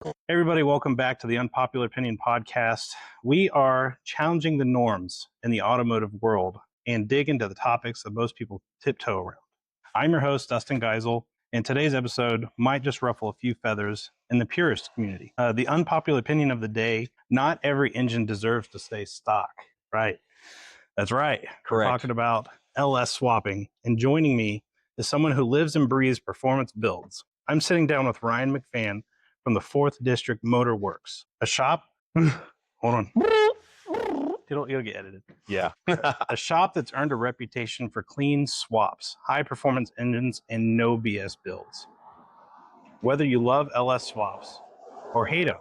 Hey everybody, welcome back to the Unpopular Opinion Podcast. We are challenging the norms in the automotive world and dig into the topics that most people tiptoe around. I'm your host, Dustin Geisel, and today's episode might just ruffle a few feathers in the purist community. The unpopular opinion of the day: not every engine deserves to stay stock. Right. That's right. Correct. We're talking about LS swapping, and joining me is someone who lives and breathes performance builds. I'm sitting down with Ryan McFann from the 4th District Motor Works, a shop. Hold on. It'll get edited. Yeah. A shop that's earned a reputation for clean swaps, high performance engines, and no BS builds. Whether you love LS swaps or hate them,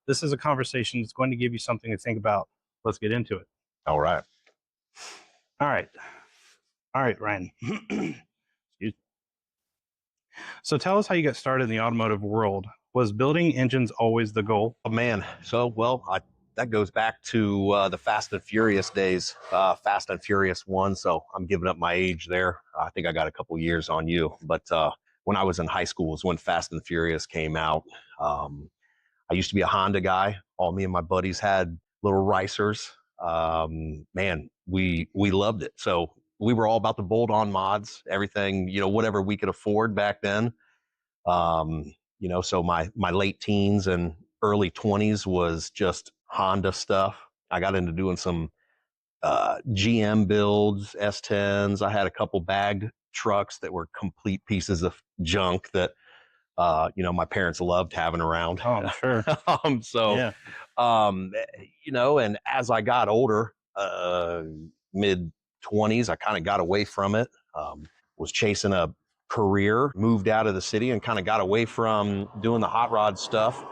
this is a conversation that's going to give you something to think about. Let's get into it. All right. All right, Ryan. Excuse me. So tell us how you got started in the automotive world. Was building engines always the goal? Oh, man. So, that goes back to the Fast and Furious days, Fast and Furious 1. So I'm giving up my age there. I think I got a couple years on you. But when I was in high school was when Fast and Furious came out. I used to be a Honda guy. All me and my buddies had little racers. Man, we loved it. So we were all about the bolt-on mods, everything, whatever we could afford back then. So my late teens and early 20s was just Honda stuff. I got into doing some GM builds, S10s. I had a couple bagged trucks that were complete pieces of junk that my parents loved having around. Oh, I'm sure. And as I got older, mid 20s, I kind of got away from it. Was chasing a career, moved out of the city and kind of got away from doing the hot rod stuff.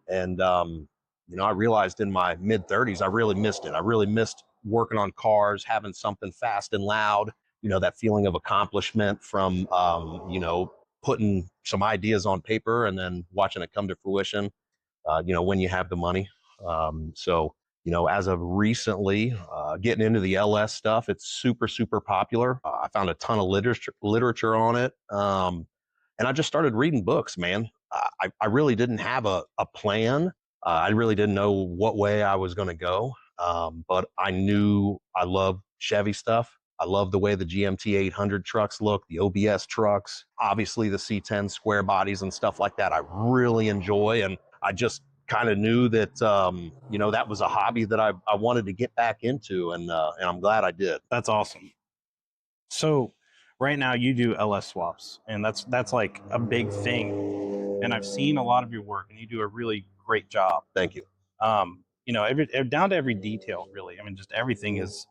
And, I realized in my mid 30s, I really missed it. I really missed working on cars, having something fast and loud, that feeling of accomplishment from, putting some ideas on paper and then watching it come to fruition, when you have the money. As of recently, getting into the LS stuff, it's super, super popular. I found a ton of literature on it. And I just started reading books, man. I really didn't have a plan. I really didn't know what way I was going to go. But I knew I love Chevy stuff. I love the way the GMT 800 trucks look, the OBS trucks, obviously the C10 square bodies and stuff like that. I really enjoy, and I just kind of knew that, that was a hobby that I wanted to get back into, and I'm glad I did. That's awesome. So right now you do LS swaps, and that's like a big thing. And I've seen a lot of your work, and you do a really great job. Thank you. Down to every detail, really. I mean, just everything is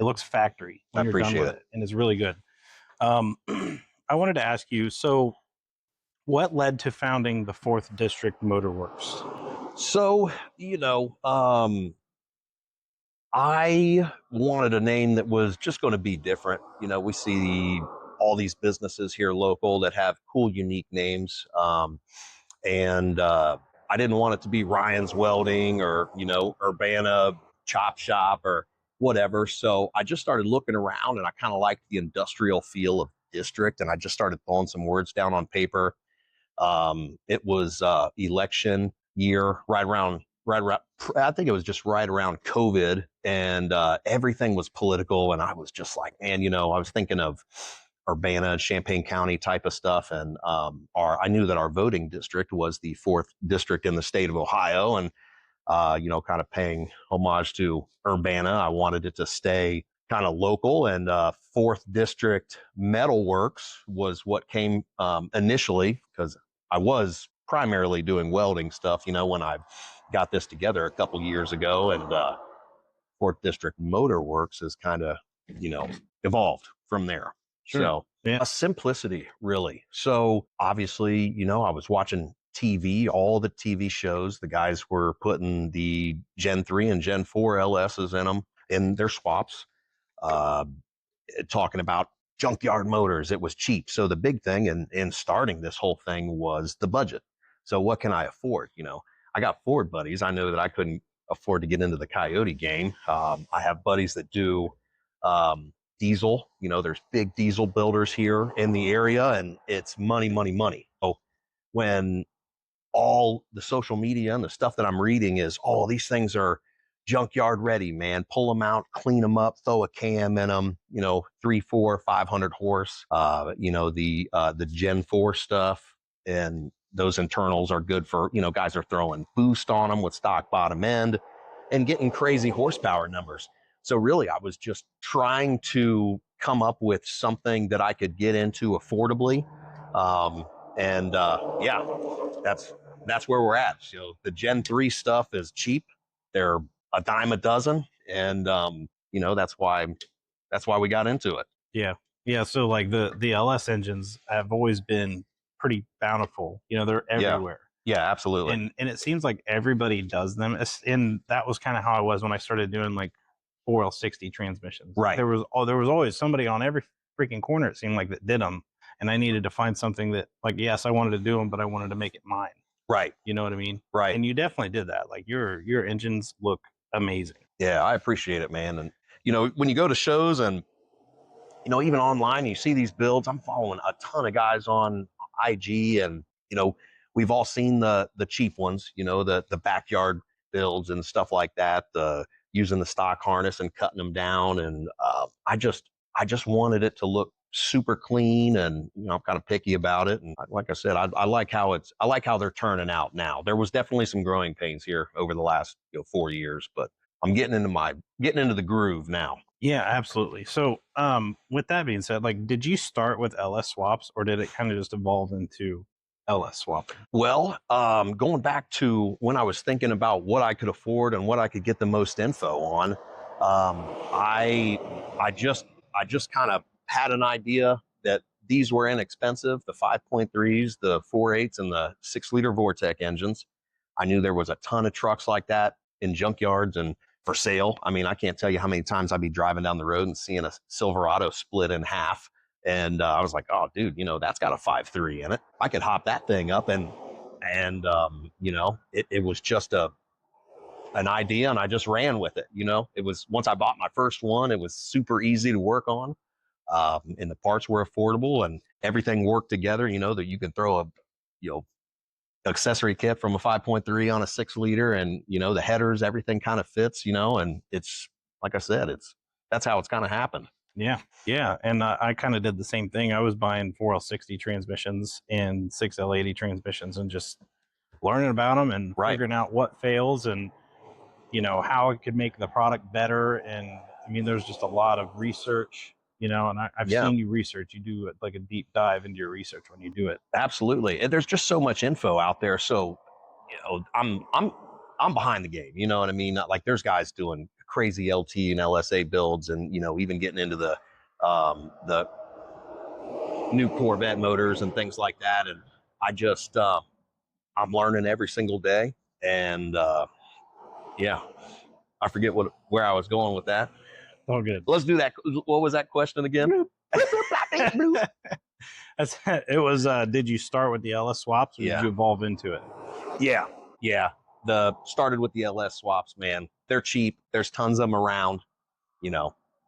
it looks factory when you're done with it, and it's really good. I wanted to ask you, so what led to founding the 4th District Motor Works? So, I wanted a name that was just going to be different. We see all these businesses here local that have cool, unique names. And I didn't want it to be Ryan's Welding or, Urbana Chop Shop or whatever. So I just started looking around, and I kind of liked the industrial feel of district. And I just started throwing some words down on paper. It was election year, right around, I think it was just right around COVID, and everything was political. And I was just like, man, I was thinking of Urbana and Champaign County type of stuff. And I knew that our voting district was the 4th district in the state of Ohio. And, kind of paying homage to Urbana, I wanted it to stay kind of local. And 4th District Metalworks was what came initially, because I was primarily doing welding stuff, when I got this together a couple years ago. And 4th District Motor Works has kind of, evolved from there. Sure. So a simplicity, really. So obviously, I was watching TV, all the TV shows. The guys were putting the Gen 3 and Gen 4 LSs in them, in their swaps, talking about junkyard motors. It was cheap. So the big thing in starting this whole thing was the budget. So what can I afford? I got Ford buddies. I know that I couldn't afford to get into the Coyote game. I have buddies that do diesel. There's big diesel builders here in the area, and it's money, money, money. So when all the social media and the stuff that I'm reading is, oh, these things are junkyard ready, man. Pull them out, clean them up, throw a cam in them, 3, 4, 500 horse, the Gen 4 stuff. And those internals are good for, guys are throwing boost on them with stock bottom end and getting crazy horsepower numbers. So really, I was just trying to come up with something that I could get into affordably. That's where we're at. So the Gen 3 stuff is cheap. They're a dime a dozen. And, that's why we got into it. Yeah. Yeah. So like the LS engines have always been pretty bountiful. They're everywhere. Yeah, absolutely. And it seems like everybody does them. And that was kind of how I was when I started doing like 4L60 transmissions. Right. There was always somebody on every freaking corner, it seemed like, that did them. And I needed to find something that, like, yes, I wanted to do them, but I wanted to make it mine. Right. You know what I mean? Right. And you definitely did that. Like your engines look amazing. Yeah, I appreciate it, man. And, when you go to shows and, even online, you see these builds. I'm following a ton of guys on IG and, we've all seen the cheap ones, the backyard builds and stuff like that, using the stock harness and cutting them down. And I just wanted it to look super clean, and I'm kind of picky about it. And like I said, I like how they're turning out now. There was definitely some growing pains here over the last 4 years, but I'm getting into the groove now. Yeah, absolutely. So with that being said, like, did you start with LS swaps, or did it kind of just evolve into LS swapping? Well, going back to when I was thinking about what I could afford and what I could get the most info on, I just kind of had an idea that these were inexpensive, the 5.3s, the 4.8s, and the 6-liter Vortec engines. I knew there was a ton of trucks like that in junkyards and for sale. I mean, I can't tell you how many times I'd be driving down the road and seeing a Silverado split in half. And I was like, oh, dude, that's got a 5.3 in it. I could hop that thing up and it was just an idea, and I just ran with it. It was, once I bought my first one, it was super easy to work on. And the parts were affordable and everything worked together, that you can throw a, accessory kit from a 5.3 on a 6-liter, and, the headers, everything kind of fits, and it's, like I said, that's how it's kind of happened. Yeah. Yeah. And I kind of did the same thing. I was buying 4L60 transmissions and 6L80 transmissions and just learning about them and figuring out what fails and, how it could make the product better. And I mean, there's just a lot of research, and I've seen you research. You do like a deep dive into your research when you do it. Absolutely. And there's just so much info out there. So, I'm behind the game. You know what I mean? Like, there's guys doing crazy LT and LSA builds, and even getting into the new Corvette motors and things like that. And I just I'm learning every single day. And I forget where I was going with that. Oh, good. Let's do that. What was that question again? It was, did you start with the LS swaps, or did you evolve into it? Yeah. Started with the LS swaps, man. They're cheap. There's tons of them around.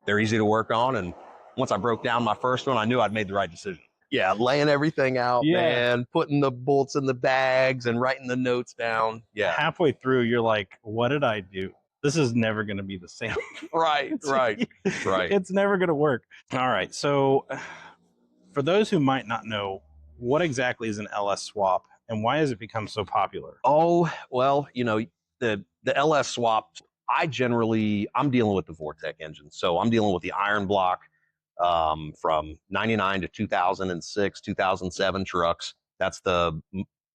They're easy to work on. And once I broke down my first one, I knew I'd made the right decision. Yeah, laying everything out, man, putting the bolts in the bags and writing the notes down. Yeah. Halfway through, you're like, what did I do? This is never going to be the same. Right. It's never going to work. All right. So for those who might not know, what exactly is an LS swap and why has it become so popular? Oh, well, the LS swap, I'm dealing with the Vortec engine. So I'm dealing with the iron block from 99 to 2006, 2007 trucks. That's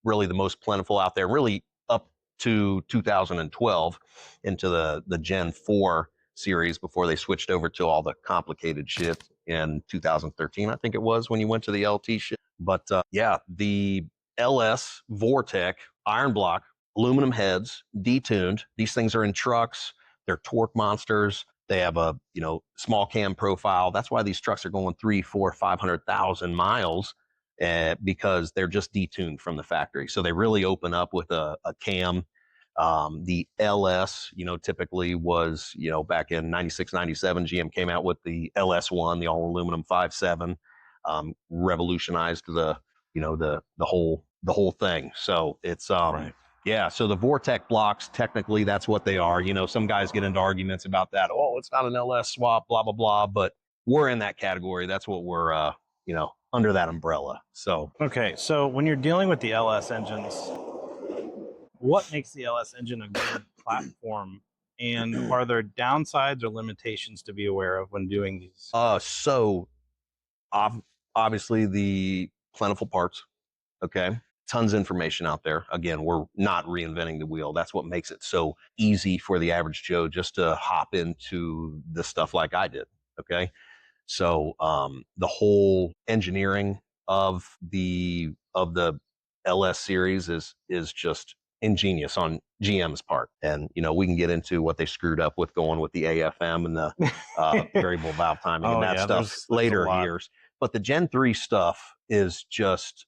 really the most plentiful out there, really up to 2012 into the Gen 4 series before they switched over to all the complicated shit in 2013, I think it was, when you went to the LT shit. But the LS Vortec iron block, aluminum heads, detuned. These things are in trucks. They're torque monsters. They have a small cam profile. That's why these trucks are going 300,000, 400,000, 500,000 miles, because they're just detuned from the factory. So they really open up with a cam. The LS, typically was, back in 96, 97, GM came out with the LS1, the all aluminum 5.7, revolutionized the whole the whole thing. So it's Right. yeah. So the Vortec blocks, technically, that's what they are. Some guys get into arguments about that. Oh, it's not an LS swap, blah blah blah. But we're in that category. That's what we're under that umbrella. So Okay, so when you're dealing with the LS engines, what makes the LS engine a good platform? And are there downsides or limitations to be aware of when doing these? So obviously the plentiful parts. Okay. Tons of information out there. Again, we're not reinventing the wheel. That's what makes it so easy for the average Joe just to hop into the stuff like I did. Okay. So the whole engineering of the LS series is just ingenious on GM's part. And we can get into what they screwed up with going with the AFM and the variable valve timing and that stuff there's later years. But the Gen 3 stuff is just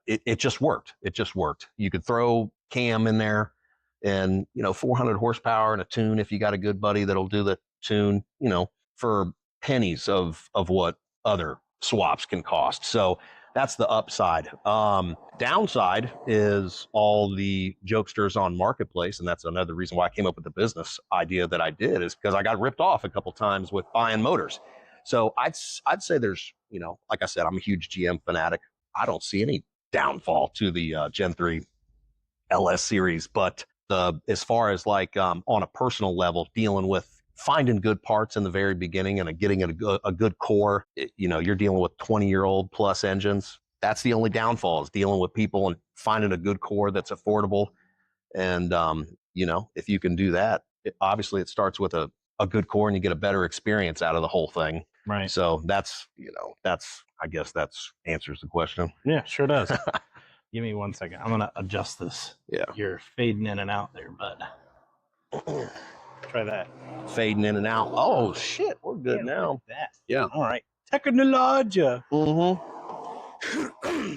it just worked. It just worked. You could throw cam in there and 400 horsepower and a tune if you got a good buddy that'll do the tune, for pennies of what other swaps can cost. So that's the upside. Downside is all the jokesters on Marketplace, and that's another reason why I came up with the business idea that I did, is because I got ripped off a couple times with buying motors. So I'd say there's, like I said, I'm a huge GM fanatic. I don't see any downfall to the Gen 3 LS series, but as far as like on a personal level, dealing with finding good parts in the very beginning and getting a good core, you're dealing with 20-year-old plus engines. That's the only downfall, is dealing with people and finding a good core that's affordable. And, if you can do that, obviously it starts with a good core and you get a better experience out of the whole thing. Right. So I guess that's answers the question. Yeah, sure does. Give me 1 second. I'm going to adjust this. Yeah. You're fading in and out there, bud. Try that. Fading in and out. Oh, shit. We're good now. That. Yeah. All right. Technology. Mm-hmm.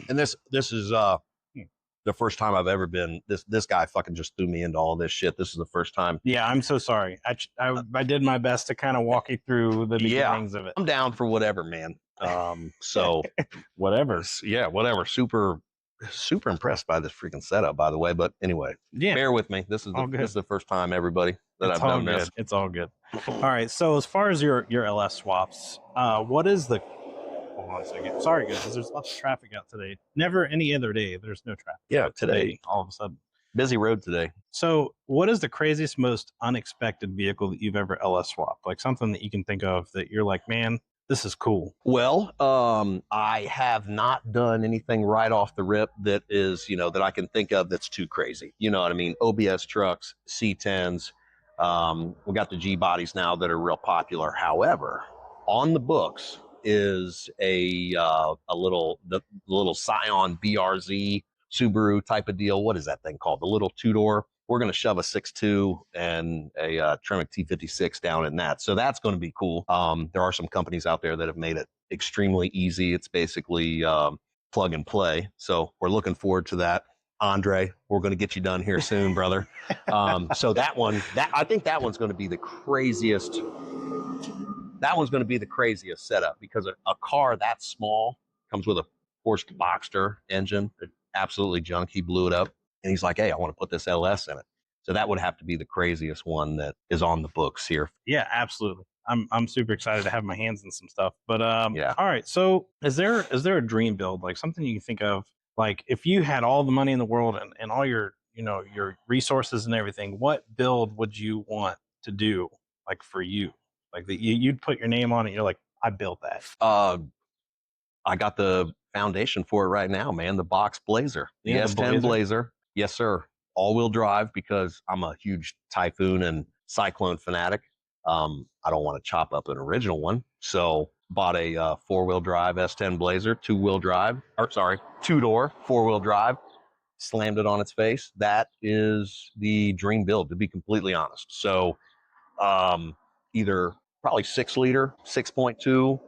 And this is the first time I've ever been. This guy fucking just threw me into all this shit. This is the first time. Yeah, I'm so sorry. I did my best to kind of walk you through the beginnings of it. I'm down for whatever, man. So whatever. Yeah, whatever. Super impressed by this freaking setup, by the way. But anyway, bear with me. This is the first time, everybody, that I've done this. It's all good. All right. So as far as your LS swaps, what is the? Hold on a second. Sorry, guys. There's lots of traffic out today. Never any other day there's no traffic. Yeah, today all of a sudden. Busy road today. So what is the craziest, most unexpected vehicle that you've ever LS swapped? Like something that you can think of that you're like, man, this is cool. Well, I have not done anything right off the rip that is, that I can think of that's too crazy. You know what I mean? OBS trucks, C10s. We got the G bodies now that are real popular. However, on the books is a little Scion BRZ Subaru type of deal. What is that thing called? The little two-door. We're going to shove a 6.2 and a Tremec T56 down in that. So that's going to be cool. There are some companies out there that have made it extremely easy. It's basically plug and play. So we're looking forward to that. Andre, we're going to get you done here soon, brother. So I think that one's going to be the craziest. That one's going to be the craziest setup, because a car that small comes with a forced Boxster engine. Absolutely junk. He blew it up. And he's like, hey, I want to put this LS in it. So that would have to be the craziest one that is on the books here. Yeah, absolutely. I'm super excited to have my hands in some stuff. But yeah. All right. So is there a dream build, like something you can think of, like if you had all the money in the world and all your your resources and everything, what build would you want to do, like for you, like that you'd put your name on it? You're like, I built that. I got the foundation for it right now, man. The box Blazer, the S10 Blazer. Yes, sir. All-wheel drive, because I'm a huge Typhoon and Cyclone fanatic. I don't want to chop up an original one, so bought a four-wheel drive S10 Blazer, two-door, four-wheel drive. Slammed it on its face. That is the dream build, to be completely honest. So either probably 6-liter, 6.2,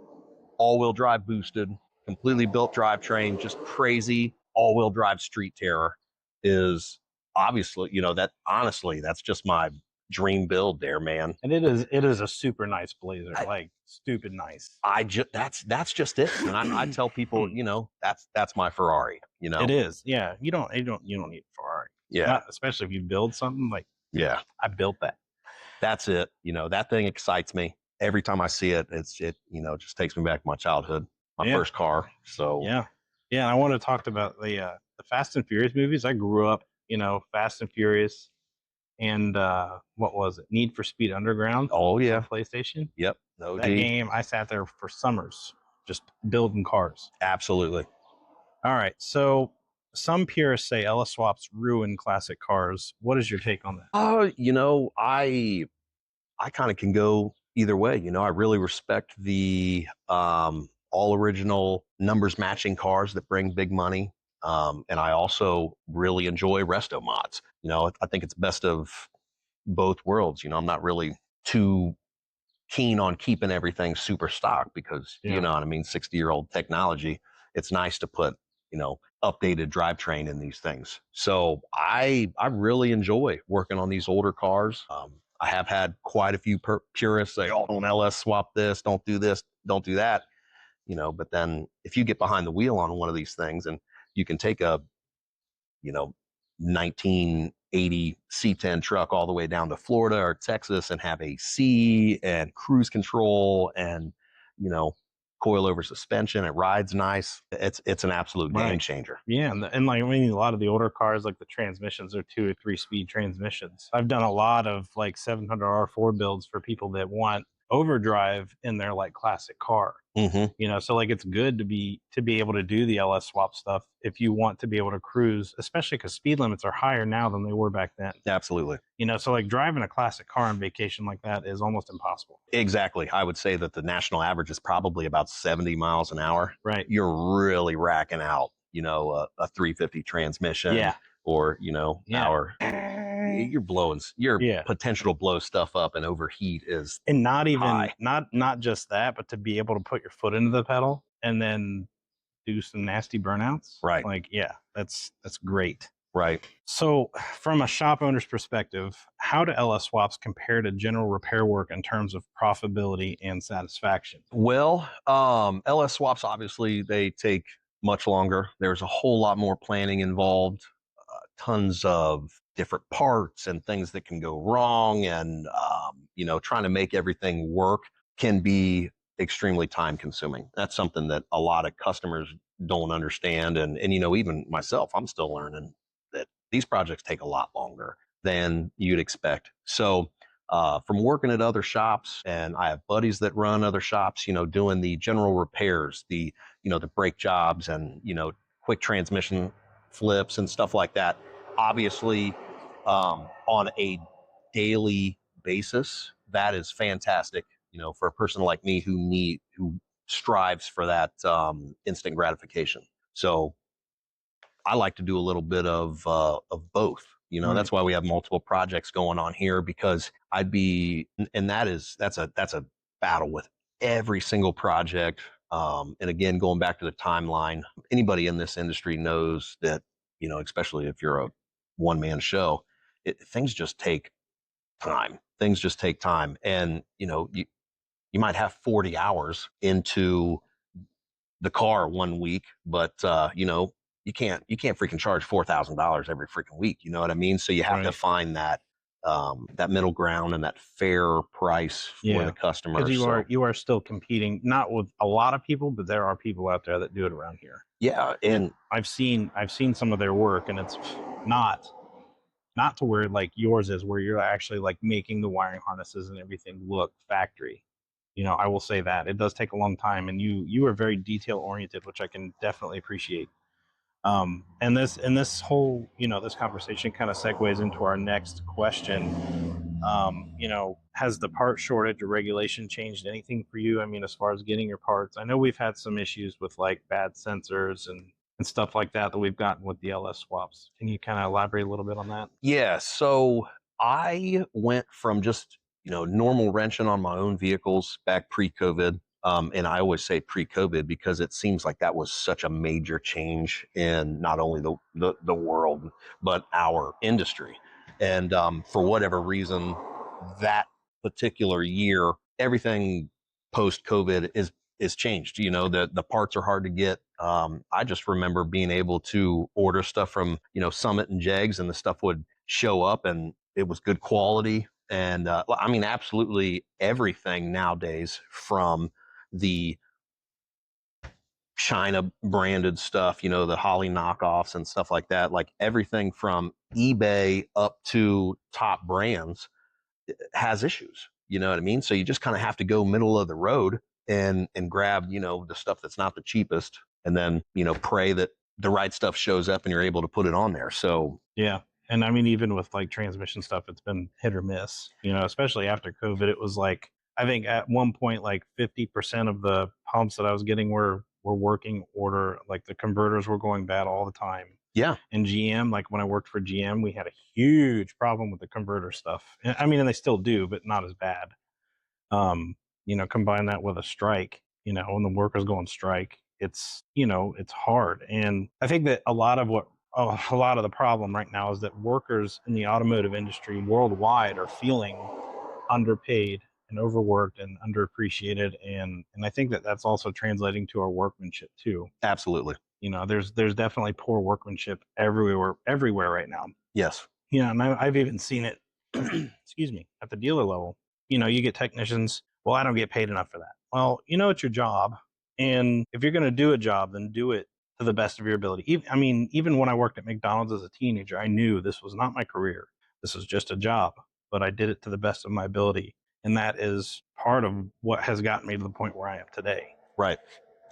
all-wheel drive boosted, completely built drivetrain, just crazy all-wheel drive street terror is obviously, that honestly, that's just my dream build there, man. And it is a super nice Blazer, I- like stupid nice. That's just it. And I tell people, that's my Ferrari. It is. Yeah. You don't need a Ferrari. Yeah. Not, especially if you build something like, Yeah. I built that. That's it. That thing excites me. Every time I see it, it just takes me back to my childhood, my first car. So yeah. And I want to talk about the Fast and Furious movies. I grew up, Fast and Furious, and what was it? Need for Speed Underground. Oh yeah, on PlayStation. Yep. No, that game, I sat there for summers just building cars. Absolutely. All right, so some purists say LS swaps ruin classic cars. What is your take on that? I kind of can go either way. I really respect the all original numbers matching cars that bring big money. And I also really enjoy resto mods. I think it's best of both worlds. I'm not really too keen on keeping everything super stock because, 60-year-old technology, it's nice to put, updated drivetrain in these things. So I really enjoy working on these older cars. I have had quite a few purists say, oh, don't LS swap this, don't do this, don't do that. But then if you get behind the wheel on one of these things and you can take a, 1980 C10 truck all the way down to Florida or Texas and have AC and cruise control and, coilover suspension. It rides nice. It's an absolute game changer. Yeah. And like, a lot of the older cars, like the transmissions are 2 or 3 speed transmissions. I've done a lot of like 700 R4 builds for people that want overdrive in their like classic car. Mm-hmm. So like it's good to be able to do the LS swap stuff if you want to be able to cruise, especially because speed limits are higher now than they were back then. Absolutely. So like driving a classic car on vacation like that is almost impossible. Exactly. I would say that the national average is probably about 70 miles an hour. Right. You're really racking out, a 350 transmission. Yeah. Or, your potential to blow stuff up and overheat is and not even high. not just that, but to be able to put your foot into the pedal and then do some nasty burnouts. Right. Like, yeah, that's great. Right. So from a shop owner's perspective, how do LS swaps compare to general repair work in terms of profitability and satisfaction? Well, LS swaps, obviously, they take much longer. There's a whole lot more planning involved. Tons of different parts and things that can go wrong, and trying to make everything work can be extremely time consuming. That's something that a lot of customers don't understand, and even myself, I'm still learning that these projects take a lot longer than you'd expect. So from working at other shops, and I have buddies that run other shops, doing the general repairs, the brake jobs, and quick transmission flips and stuff like that. Obviously, on a daily basis, that is fantastic. For a person like me who strives for that instant gratification. So I like to do a little bit of both. Right. That's why we have multiple projects going on here, because that's a battle with every single project. And again, going back to the timeline, anybody in this industry knows that, especially if you're a one-man show, things just take time. Things just take time. And, you might have 40 hours into the car one week, but, you can't freaking charge $4,000 every freaking week. You know what I mean? So you have to find that middle ground and that fair price for the customer. Because you are still competing, not with a lot of people, but there are people out there that do it around here. Yeah. And I've seen some of their work, and it's not to where like yours is, where you're actually like making the wiring harnesses and everything look factory. I will say that it does take a long time, and you are very detail oriented, which I can definitely appreciate. And this whole, this conversation kind of segues into our next question. Has the part shortage or regulation changed anything for you? I mean, as far as getting your parts, I know we've had some issues with like bad sensors and stuff like that we've gotten with the LS swaps. Can you kind of elaborate a little bit on that? Yeah. So I went from just, normal wrenching on my own vehicles back pre-COVID. And I always say pre-COVID because it seems like that was such a major change in not only the world, but our industry. And for whatever reason, that particular year, everything post COVID is changed. You know, the parts are hard to get. I just remember being able to order stuff from, you know, Summit and Jegs, and the stuff would show up and it was good quality. And I mean, absolutely everything nowadays, from the China branded stuff, you know, the Holly knockoffs and stuff like that, like everything from eBay up to top brands has issues. You know what I mean? So you just kind of have to go middle of the road and grab, you know, the stuff that's not the cheapest, and then, you know, pray that the right stuff shows up and you're able to put it on there. So Yeah. And I mean, even with like transmission stuff, it's been hit or miss, you know, especially after COVID. It was like, I think at one point, like 50% of the pumps that I was getting were working order. Like the converters were going bad all the time. yeah, And GM, like when I worked for GM, we had a huge problem with the converter stuff. I mean, and they still do, but not as bad. You know, combine that with a strike, you know, when the workers go on strike, it's, you know, it's hard. And I think that a lot of the problem right now is that workers in the automotive industry worldwide are feeling underpaid and overworked and underappreciated. And I think that that's also translating to our workmanship too. absolutely. You know, there's definitely poor workmanship everywhere right now. Yes. You know, and I've even seen it, excuse me, at the dealer level. You know, you get technicians, well, I don't get paid enough for that. Well, you know, it's your job. And if you're going to do a job, then do it to the best of your ability. Even when I worked at McDonald's as a teenager, I knew this was not my career. This was just a job, but I did it to the best of my ability. And that is part of what has gotten me to the point where I am today. Right.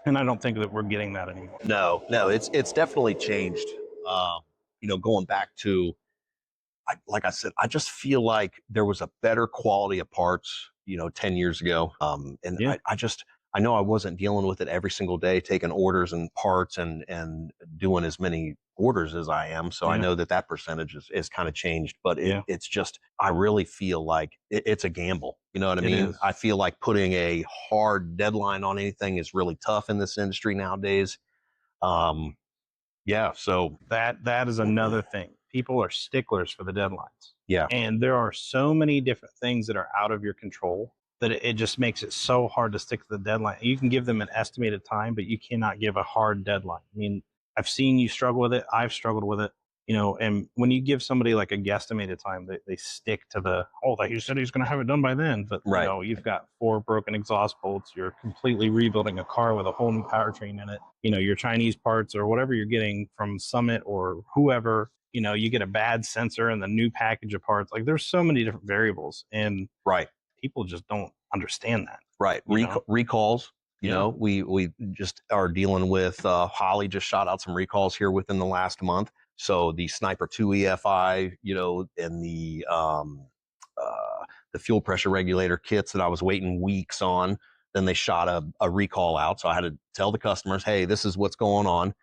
And I don't think that we're getting that anymore. No, it's definitely changed. You know, going back to, like I said, I just feel like there was a better quality of parts, you know, 10 years ago. And Yeah. I know I wasn't dealing with it every single day, taking orders and parts and doing as many orders as I am. So I Yeah. know that percentage is kind of changed, but Yeah. it's just, I really feel like it's a gamble. You know what I It mean? is. I feel like putting a hard deadline on anything is really tough in this industry nowadays. Yeah. So That is another thing. People are sticklers for the deadlines. yeah, And there are so many different things that are out of your control that it just makes it so hard to stick to the deadline. You can give them an estimated time, but you cannot give a hard deadline. I mean, I've seen you struggle with it. I've struggled with it, you know, and when you give somebody like a guesstimated time, they stick to that he said he's going to have it done by then. But, right. you know, you've got 4 broken exhaust bolts. You're completely rebuilding a car with a whole new powertrain in it. You know, your Chinese parts or whatever you're getting from Summit or whoever, you know, you get a bad sensor in the new package of parts. Like there's so many different variables, and Right. people just don't understand that. Right. Recalls. You know, we just are dealing with, Holly just shot out some recalls here within the last month. So the Sniper 2 EFI, you know, and the fuel pressure regulator kits that I was waiting weeks on, then they shot a recall out. So I had to tell the customers, hey, this is what's going on.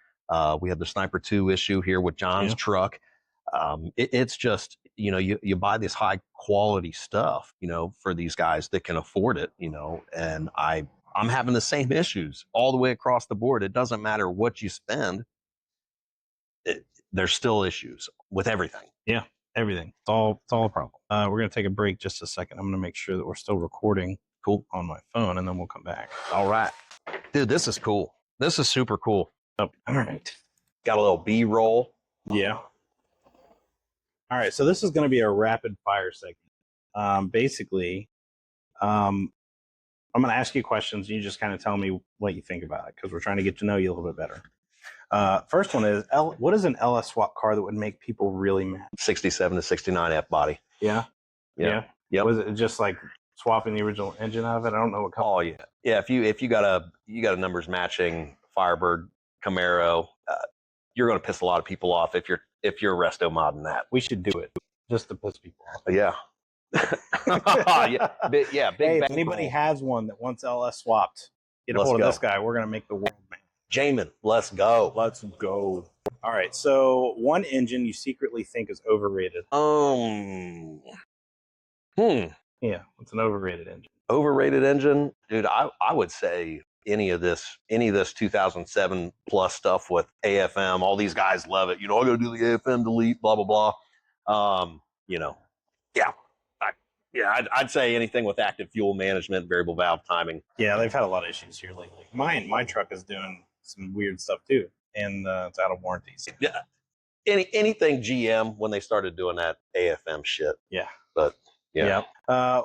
We have the Sniper 2 issue here with John's truck. It's just, you know, you buy this high quality stuff, you know, for these guys that can afford it, you know, and I'm having the same issues all the way across the board. It doesn't matter what you spend. There's still issues with everything. Yeah, everything. It's all a problem. We're going to take a break just a second. I'm going to make sure that we're still recording on my phone, and then we'll come back. All right. Dude, this is cool. This is super cool. Oh, all right. Got a little B-roll. Yeah. All right. So this is going to be a rapid fire segment. Basically, I'm going to ask you questions, and you just kind of tell me what you think about it, because we're trying to get to know you a little bit better. First one is, what is an LS swap car that would make people really mad? 67 to 69 F body. Yeah. Yeah. Was it just like swapping the original engine of it? I don't know what color. Oh yeah. Yeah. If you got a numbers matching Firebird Camaro, you're going to piss a lot of people off if you're resto modding that. We should do it just to piss people off. Yeah. Big hey, if anybody has one that wants LS swapped, get a hold of this guy. We're going to make the world man. Jamin, let's go. Let's go. All right. So one engine you secretly think is overrated. Yeah. It's an overrated engine. Overrated engine? Dude, I would say any of this 2007 plus stuff with AFM, all these guys love it. You know, I got to do the AFM delete, blah, blah, blah. You know, Yeah, I'd say anything with active fuel management, variable valve timing. Yeah, they've had a lot of issues here lately. My truck is doing some weird stuff too, and it's out of warranties. Yeah, anything GM when they started doing that AFM shit. Yeah, but yeah.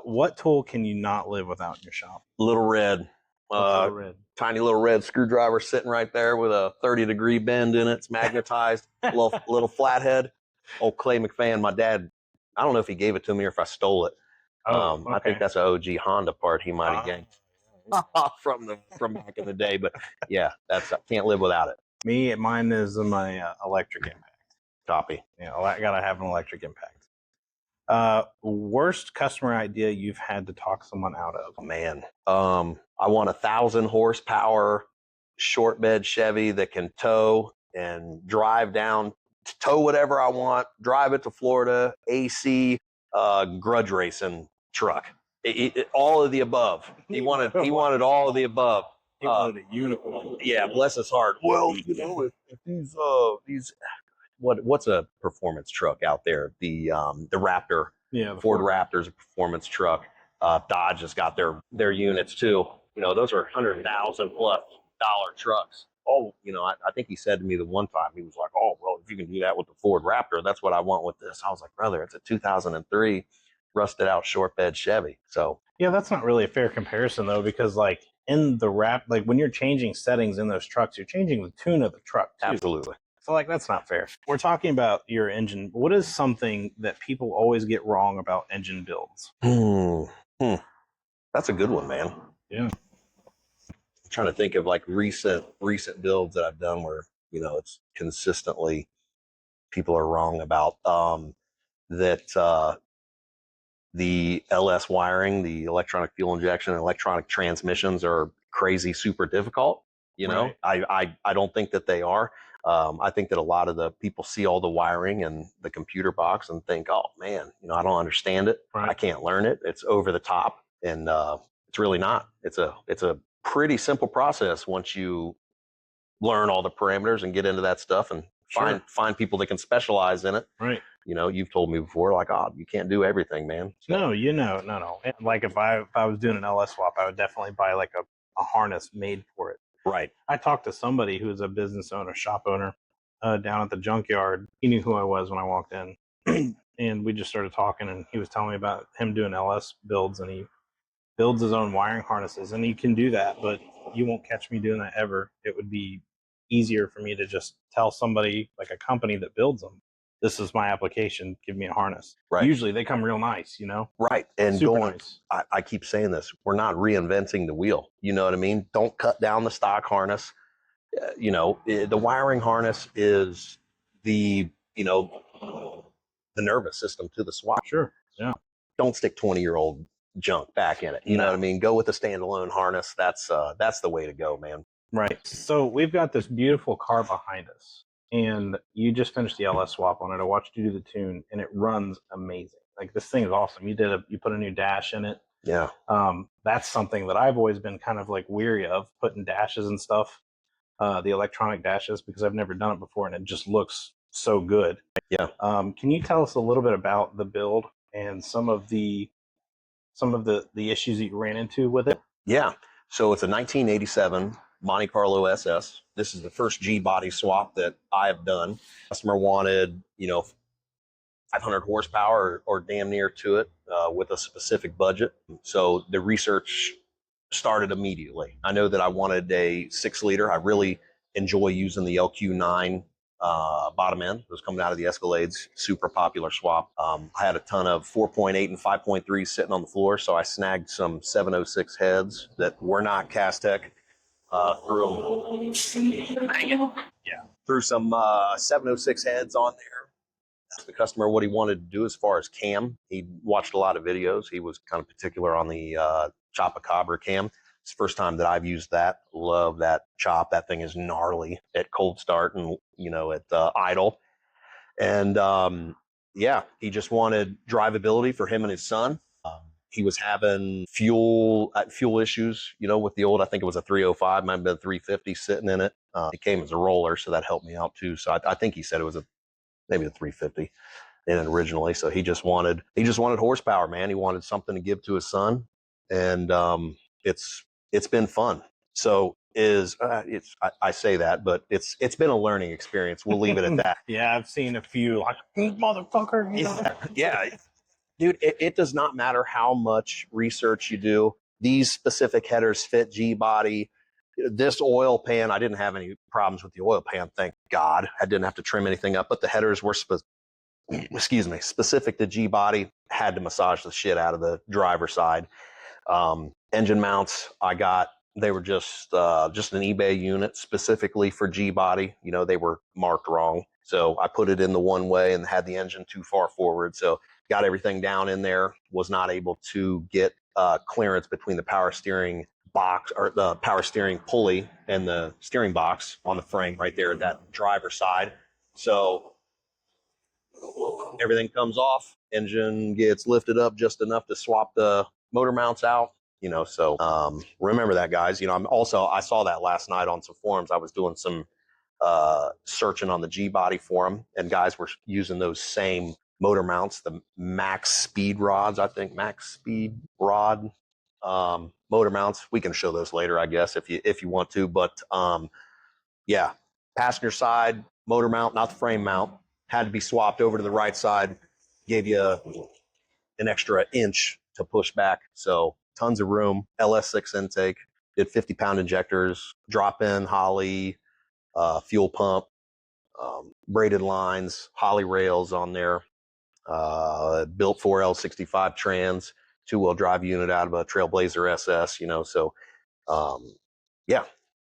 What tool can you not live without in your shop? Little red. Little red. Tiny little red screwdriver sitting right there with a 30-degree bend in it. It's magnetized. little flathead. Old Clay McFann. My dad, I don't know if he gave it to me or if I stole it. Okay. I think that's an OG Honda part he might have ganked from back in the day. But yeah, I can't live without it. Mine is my electric impact. Copy. Yeah, I gotta have an electric impact. Worst customer idea you've had to talk someone out of? Oh, man, I want 1,000 horsepower short bed Chevy that can tow and drive down, tow whatever I want, drive it to Florida, AC, grudge racing truck. All of the above. He wanted all of the above. He wanted a unicorn. Yeah, bless his heart. Well, if these what's a performance truck out there? The Raptor. Yeah, Ford Raptor's a performance truck. Dodge has got their units too. Those are $100,000+ trucks. Oh, I think he said to me the one time, he was like, "Oh, well, if you can do that with the Ford Raptor, that's what I want with this." I was like, "Brother, it's a 2003 rusted out short bed Chevy." So yeah, that's not really a fair comparison though, because like in the when you're changing settings in those trucks, you're changing the tune of the truck too. Absolutely. So like that's not fair. We're talking about your engine. What is something that people always get wrong about engine builds? That's a good one, man. Yeah. I'm trying to think of like recent builds that I've done where, it's consistently people are wrong about that the LS wiring, the electronic fuel injection, and electronic transmissions are crazy, super difficult. Right. I don't think that they are. I think that a lot of the people see all the wiring and the computer box and think, "Oh man, I don't understand it. Right. I can't learn it. It's over the top." And it's really not. It's a pretty simple process once you learn all the parameters and get into that stuff and find people that can specialize in it. Right. You've told me before, like, "Oh, you can't do everything, man." So, no. And like if I was doing an LS swap, I would definitely buy like a harness made for it. right. I talked to somebody who's a business owner, shop owner, down at the junkyard. He knew who I was when I walked in, and we just started talking. And he was telling me about him doing LS builds, and he builds his own wiring harnesses, and he can do that. But you won't catch me doing that ever. It would be easier for me to just tell somebody, like a company that builds them, "This is my application. Give me a harness." Right. Usually they come real nice, Right. And super nice. I keep saying this, we're not reinventing the wheel. You know what I mean? Don't cut down the stock harness. The wiring harness is the nervous system to the swap. Sure. Yeah. Don't stick 20-year-old junk back in it. You know what I mean? Go with a standalone harness. That's the way to go, man. Right. So we've got this beautiful car behind us, and you just finished the LS swap on it. I watched you do the tune, and it runs amazing. Like, this thing is awesome. You put a new dash in it. Yeah. That's something that I've always been kind of like weary of, putting dashes and stuff, the electronic dashes, because I've never done it before, and it just looks so good. Yeah. Can you tell us a little bit about the build and some of the issues that you ran into with it? Yeah. So it's a 1987 Monte Carlo SS. This is the first G body swap that I have done. Customer wanted, 500 horsepower or damn near to it with a specific budget. So the research started immediately. I know that I wanted a 6-liter. I really enjoy using the LQ9 bottom end. It was coming out of the Escalades, super popular swap. I had a ton of 4.8 and 5.3 sitting on the floor, so I snagged some 706 heads that were not Castec. Threw some 706 heads on there. Asked the customer what he wanted to do as far as cam. He watched a lot of videos. He was kind of particular on the Chopacabra cam. It's the first time that I've used that. Love that chop. That thing is gnarly at cold start and at idle. And he just wanted drivability for him and his son. He was having fuel issues, with the old, I think it was a 305, might have been a 350 sitting in it. It came as a roller, so that helped me out too. So I think he said it was maybe a 350. in it originally. So he just wanted horsepower, man. He wanted something to give to his son, and it's been fun. So I say that, but it's been a learning experience. We'll leave it at that. Yeah, I've seen a few like motherfucker. You know? Yeah. Dude, it does not matter how much research you do. These specific headers fit G-body. This oil pan, I didn't have any problems with the oil pan, thank God. I didn't have to trim anything up, but the headers were specific to G-body. Had to massage the shit out of the driver's side. Engine mounts, they were just an eBay unit specifically for G-body. You know, they were marked wrong. So I put it in the one way and had the engine too far forward. So got everything down in there, was not able to get clearance between the power steering box or the power steering pulley and the steering box on the frame right there at that driver's side. So everything comes off, engine gets lifted up just enough to swap the motor mounts out. You know, so remember that, guys. You know, I saw that last night on some forums. I was doing some searching on the G-body forum, and guys were using those same motor mounts, the max speed rods, I think max speed rod motor mounts. We can show those later, I guess, if you want to. But yeah, passenger side motor mount, not the frame mount, had to be swapped over to the right side. Gave you an extra inch to push back. So tons of room. LS6 intake. Did 50-pound injectors, drop-in Holley, fuel pump, braided lines, Holley rails on there. Built 4L65 trans, 2-wheel drive unit out of a Trailblazer SS, you know, so yeah,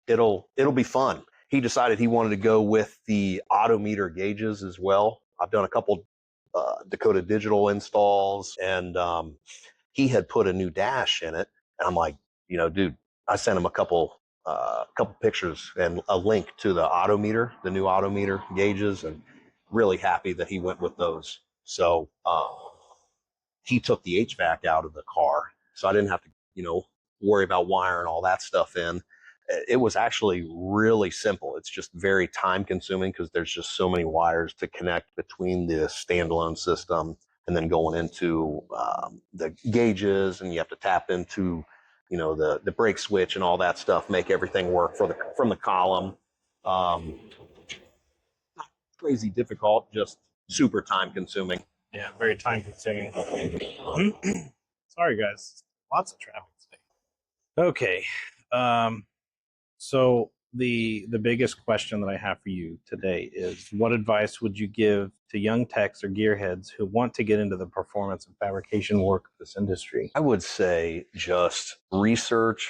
it'll be fun. He decided he wanted to go with the odometer gauges as well. I've done a couple Dakota Digital installs, and he had put a new dash in it, and I'm like, you know, dude, I sent him a couple pictures and a link to the odometer, the new odometer gauges, and really happy that he went with those. So he took the HVAC out of the car, so I didn't have to, you know, worry about wiring all that stuff in. It was actually really simple. It's just very time consuming because there's just so many wires to connect between the standalone system and then going into the gauges, and you have to tap into, you know, the brake switch and all that stuff, make everything work from the column. Not crazy difficult, just super time consuming. Yeah, very time consuming. Sorry, guys. Lots of traffic today. Okay. So the biggest question that I have for you today is, what advice would you give to young techs or gearheads who want to get into the performance and fabrication work of this industry? I would say just research.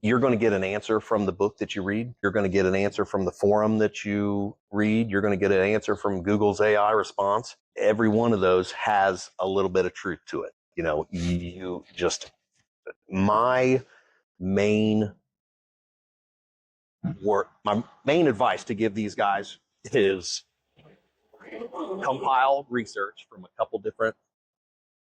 You're going to get an answer from the book that you read. You're going to get an answer from the forum that you read. You're going to get an answer from Google's AI response. Every one of those has a little bit of truth to it. You know, my main advice to give these guys is compile research from a couple different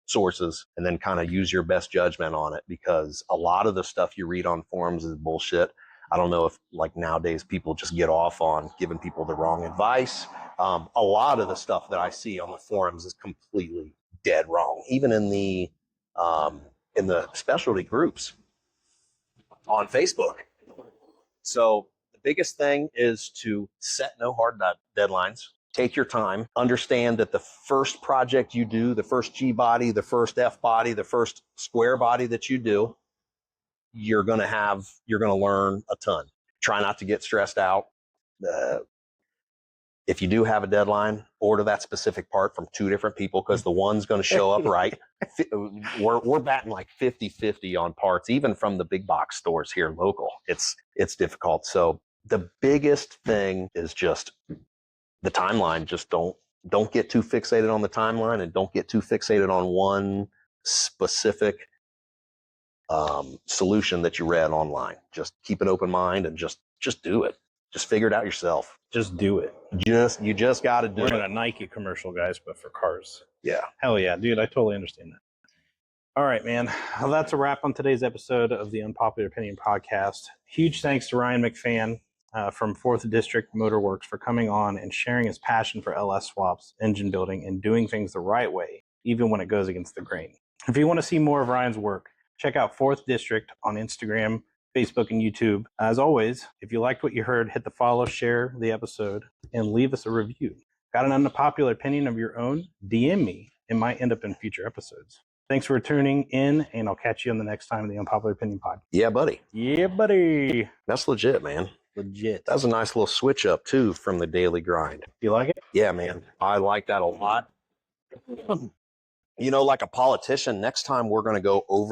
sources and then kind of use your best judgment on it, because a lot of the stuff you read on forums is bullshit. I don't know if, like, nowadays people just get off on giving people the wrong advice. A lot of the stuff that I see on the forums is completely dead wrong, even in the specialty groups on Facebook. So the biggest thing is to set no hard deadlines. Take your time. Understand that the first project you do, the first G body, the first F body, the first square body that you do, you're going to learn a ton. Try not to get stressed out. If you do have a deadline, order that specific part from 2 different people, because the one's going to show up right. We're batting like 50-50 on parts, even from the big box stores here local. It's difficult. So the biggest thing is just the timeline. Just don't get too fixated on the timeline, and don't get too fixated on one specific solution that you read online. Just keep an open mind and just do it. Just figure it out yourself. Just do it. You just got to do it. We're in a Nike commercial, guys, but for cars. Yeah. Hell yeah, dude. I totally understand that. All right, man. Well, that's a wrap on today's episode of the Unpopular Opinion Podcast. Huge thanks to Ryan McFann from 4th District Motor Works for coming on and sharing his passion for LS swaps, engine building, and doing things the right way, even when it goes against the grain. If you want to see more of Ryan's work, check out 4th District on Instagram, Facebook, and YouTube. As always, if you liked what you heard, hit the follow, share the episode, and leave us a review. Got an unpopular opinion of your own? DM me. It might end up in future episodes. Thanks for tuning in, and I'll catch you on the next time of the Unpopular Opinion Pod. Yeah, buddy. Yeah, buddy. That's legit, man. Legit. That was a nice little switch up, too, from the daily grind. You like it? Yeah, man. I like that a lot. You know, like a politician, next time we're going to go over